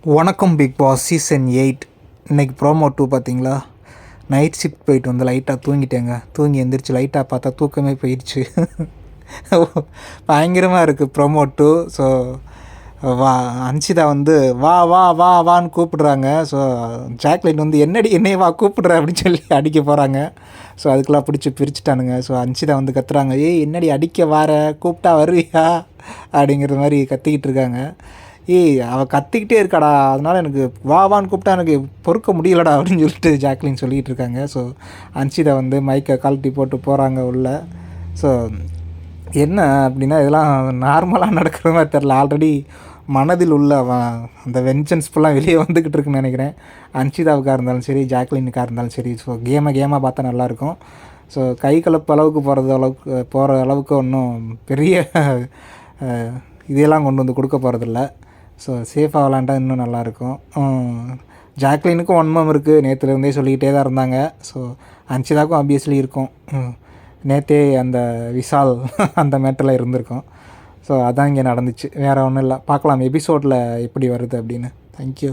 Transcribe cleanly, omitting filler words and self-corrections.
வணக்கம் big Boss season 8. இன்றைக்கி promo 2 பார்த்தீங்களா? நைட் ஷிஃப்ட் போயிட்டு வந்து லைட்டாக தூங்கிட்டேங்க. தூங்கி எந்திரிச்சு லைட்டாக பார்த்தா தூக்கமே போயிடுச்சு. பயங்கரமாக இருக்குது ப்ரோமோ 2. ஸோ வா அன்ஷிதா வந்து வா வா வா வான்னு கூப்பிடுறாங்க. ஸோ ஜாக்லின் வந்து என்னைய வா கூப்பிடுற அப்படின்னு சொல்லி அடிக்க போகிறாங்க. ஸோ அதுக்கெல்லாம் பிடிச்சி பிரிச்சுட்டானுங்க. ஸோ அன்ஷிதா வந்து கத்துறாங்க, ஏய் என்னடி அடிக்க வார, கூப்பிட்டா வருவியா அப்படிங்கிற மாதிரி கத்திக்கிட்டு இருக்காங்க. அவள் கத்திக்கிட்டே இருக்காடா, அதனால் எனக்கு வா வான்னு கூப்பிட்டா எனக்கு பொறுக்க முடியலடா அப்படின்னு சொல்லிட்டு ஜாக்லின் சொல்லிகிட்டு இருக்காங்க. ஸோ அன்ஷிதா வந்து மைக்கை கழட்டி போட்டு போகிறாங்க உள்ள. ஸோ என்ன அப்படின்னா, இதெல்லாம் நார்மலாக நடக்கிற மாதிரி தெரில. ஆல்ரெடி மனதில் உள்ள அந்த வெஞ்சன்ஸ் ஃபுல்லாக வெளியே வந்துக்கிட்டு இருக்குன்னு நினைக்கிறேன். அன்ஷிதாவுக்காக இருந்தாலும் சரி, ஜாக்லினுக்காக இருந்தாலும் சரி. ஸோ கேமாக பார்த்தா நல்லாயிருக்கும். ஸோ கை கலப்பு அளவுக்கு போகிற அளவுக்கு ஒன்றும் பெரிய இதெல்லாம் கொண்டு வந்து கொடுக்க போகிறதில்ல. ஸோ சேஃபாக விளாண்டா இன்னும் நல்லாயிருக்கும். ஜாக்லினுக்கும் வன்மம் இருக்குது, நேற்றுலேருந்தே சொல்லிக்கிட்டே தான் இருந்தாங்க. ஸோ அன்ஷிதாவுக்கும் ஆப்வியஸ்லி இருக்கும். நேற்றே அந்த விஷால் அந்த மேட்டரில் இருந்திருக்கும். ஸோ அதான் இங்கே நடந்துச்சு, வேறு ஒன்றும் இல்லை. பார்க்கலாம் எபிசோடில் எப்படி வருது அப்படின்னு. தேங்க்யூ.